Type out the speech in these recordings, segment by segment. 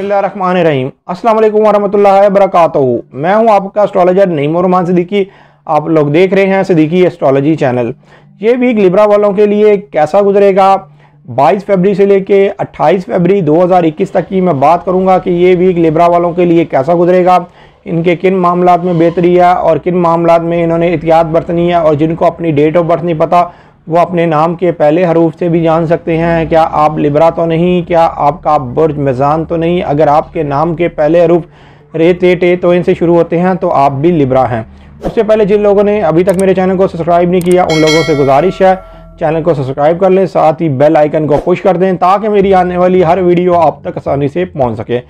बिस्मिल्लाहिर्रहमानिर्रहीम। अस्सलाम वालेकुम वरहमतुल्लाहि वबरकातुहू। मैं हूं आपका एस्ट्रोलॉजर नईम रहमान सिद्दीकी। आप लोग देख रहे हैं सिद्दीकी एस्ट्रोलॉजी चैनल। ये वीक लिब्रा वालों के लिए कैसा गुजरेगा, 22 फरवरी से लेके 28 फरवरी 2021 तक की मैं बात करूंगा कि ये वीक लिब्रा वालों के लिए कैसा गुजरेगा, इनके किन मामलात में बेहतरी है और किन मामलात में इन्होंने एहतियात बरतनी है। और जिनको अपनी डेट ऑफ बर्थ नहीं पता वो अपने नाम के पहले हरूफ से भी जान सकते हैं। क्या आप लिब्रा तो नहीं, क्या आपका बुर्ज मिज़ान तो नहीं। अगर आपके नाम के पहले हरूफ रे ते टे तो इनसे शुरू होते हैं तो आप भी लिब्रा हैं। उससे पहले जिन लोगों ने अभी तक मेरे चैनल को सब्सक्राइब नहीं किया उन लोगों से गुजारिश है चैनल को सब्सक्राइब कर लें, साथ ही बेल आइकन को पुश कर दें ताकि मेरी आने वाली हर वीडियो आप तक आसानी से पहुंच सके।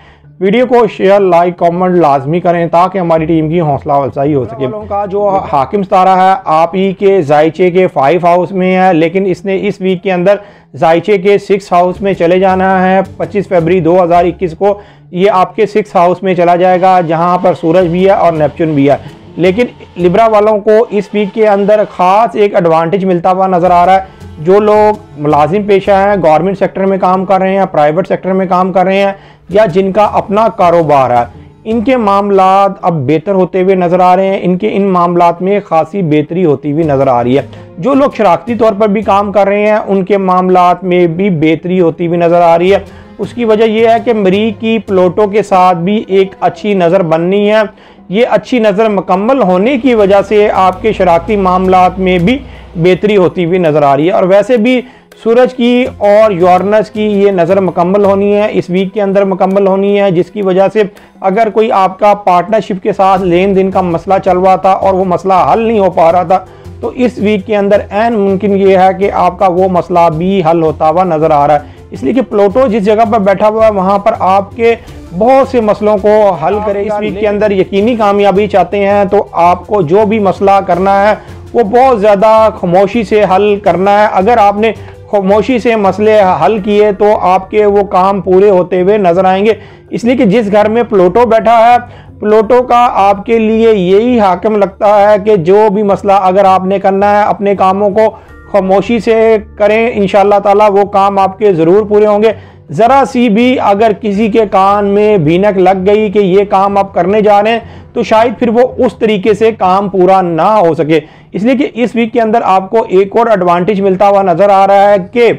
वीडियो को शेयर, लाइक, कमेंट लाजमी करें ताकि हमारी टीम की हौसला अफजाई हो सके। का जो हाकिम सितारा है आप ही के जायचे के 5 हाउस में है, लेकिन इसने इस वीक के अंदर जायचे के 6 हाउस में चले जाना है। 25 फरवरी 2021 को ये आपके 6 हाउस में चला जाएगा जहां पर सूरज भी है और नेपच्यून भी है। लेकिन लिब्रा वालों को इस वीक के अंदर ख़ास एक एडवांटेज मिलता हुआ नज़र आ रहा है। जो लोग मुलाजिम पेशा हैं, गवर्नमेंट सेक्टर में काम कर रहे हैं, प्राइवेट सेक्टर में काम कर रहे हैं या जिनका अपना कारोबार है, इनके मामलात अब बेहतर होते हुए नज़र आ रहे हैं। इनके इन मामलात में खासी बेहतरी होती हुई नज़र आ रही है। जो लोग शराकती तौर पर भी काम कर रहे हैं उनके मामलात में भी बेहतरी होती हुई नज़र आ रही है। उसकी वजह यह है कि मरी की प्लोटो के साथ भी एक अच्छी नज़र बननी है। ये अच्छी नज़र मुकम्मल होने की वजह से आपके शराकती मामलात में भी बेहतरी होती हुई नज़र आ रही है। और वैसे भी सूरज की और यूरेनस की ये नज़र मुकम्मल होनी है, इस वीक के अंदर मुकम्मल होनी है, जिसकी वजह से अगर कोई आपका पार्टनरशिप के साथ लेन देन का मसला चल रहा था और वो मसला हल नहीं हो पा रहा था तो इस वीक के अंदर ऐन मुमकिन ये है कि आपका वो मसला भी हल होता हुआ नज़र आ रहा है। इसलिए कि प्लूटो जिस जगह पर बैठा हुआ है वहाँ पर आपके बहुत से मसलों को हल करे। इस वीक के अंदर यकीनी कामयाबी चाहते हैं तो आपको जो भी मसला करना है वो बहुत ज़्यादा खामोशी से हल करना है। अगर आपने खामोशी से मसले हल किए तो आपके वो काम पूरे होते हुए नजर आएंगे। इसलिए कि जिस घर में प्लूटो बैठा है, प्लूटो का आपके लिए यही हाकिम लगता है कि जो भी मसला अगर आपने करना है अपने कामों को खामोशी से करें, इंशाअल्लाह ताला वो काम आपके ज़रूर पूरे होंगे। ज़रा सी भी अगर किसी के कान में भीनक लग गई कि ये काम आप करने जा रहे हैं तो शायद फिर वो उस तरीके से काम पूरा ना हो सके। इसलिए कि इस वीक के अंदर आपको एक और एडवांटेज मिलता हुआ नज़र आ रहा है कि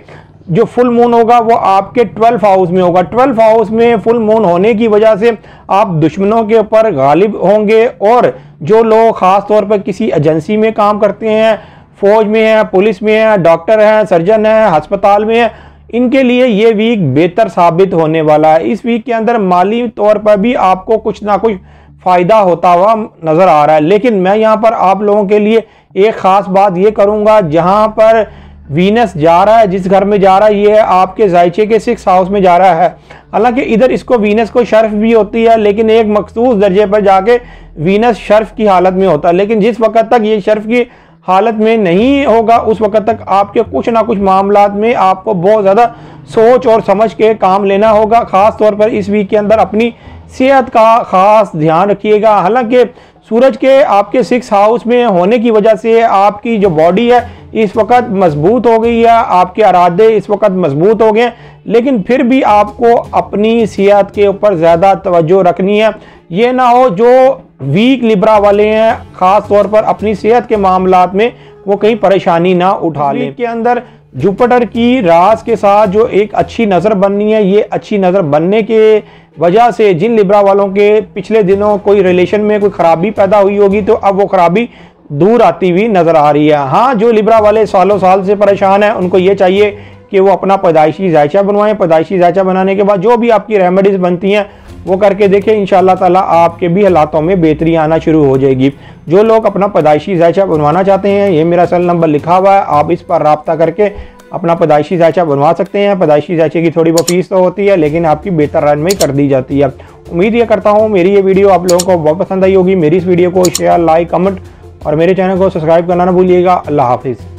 जो फुल मून होगा वो आपके 12 हाउस में होगा। 12 हाउस में फुल मून होने की वजह से आप दुश्मनों के ऊपर गालिब होंगे। और जो लोग ख़ास तौर पर किसी एजेंसी में काम करते हैं, फौज में हैं, पुलिस में हैं, डॉक्टर हैं, सर्जन हैं, अस्पताल में हैं, इनके लिए ये वीक बेहतर साबित होने वाला है। इस वीक के अंदर माली तौर पर भी आपको कुछ ना कुछ फ़ायदा होता हुआ नज़र आ रहा है। लेकिन मैं यहाँ पर आप लोगों के लिए एक ख़ास बात ये करूँगा, जहाँ पर वीनस जा रहा है, जिस घर में जा रहा है ये आपके जायचे के 6 हाउस में जा रहा है। हालांकि इधर इसको वीनस को शर्फ भी होती है लेकिन एक मखसूस दर्जे पर जाके वीनस शर्फ की हालत में होता है। लेकिन जिस वक्त तक ये शर्फ की हालत में नहीं होगा उस वक्त तक आपके कुछ ना कुछ मामलात में आपको बहुत ज़्यादा सोच और समझ के काम लेना होगा। ख़ास तौर पर इस वीक के अंदर अपनी सेहत का ख़ास ध्यान रखिएगा। हालांकि सूरज के आपके 6 हाउस में होने की वजह से आपकी जो बॉडी है इस वक्त मजबूत हो गई है, आपके इरादे इस वक्त मजबूत हो गए, लेकिन फिर भी आपको अपनी सेहत के ऊपर ज़्यादा तवज्जो रखनी है। ये ना हो जो वीक लिब्रा वाले हैं ख़ास तौर पर अपनी सेहत के मामलात में वो कहीं परेशानी ना उठा लें। के अंदर जुपिटर की रास के साथ जो एक अच्छी नज़र बननी है, ये अच्छी नज़र बनने के वजह से जिन लिब्रा वालों के पिछले दिनों कोई रिलेशन में कोई ख़राबी पैदा हुई होगी तो अब वो ख़राबी दूर आती हुई नज़र आ रही है। हाँ, जो लिब्रा वाले सालों साल से परेशान हैं उनको ये चाहिए कि वो अपना पैदाइशी जायचा बनवाएं। पैदाइशी जायचा बनाने के बाद जो भी आपकी रेमेडीज़ बनती हैं वो करके देखें, इंशाअल्लाह ताला आपके भी हालातों में बेहतरी आना शुरू हो जाएगी। जो लोग अपना पैदाइशी जायचा बनवाना चाहते हैं ये मेरा सेल नंबर लिखा हुआ है, आप इस पर रब्ता करके अपना पैदाइशी जायचा बनवा सकते हैं। पैदाइशी जायचे की थोड़ी बहुत फीस तो होती है लेकिन आपकी बेहतर रन में कर दी जाती है। उम्मीद ये करता हूँ मेरी ये वीडियो आप लोगों को बहुत पसंद आई होगी। मेरी इस वीडियो को शेयर, लाइक, कमेंट और मेरे चैनल को सब्सक्राइब करना ना भूलिएगा। अल्लाह हाफिज़।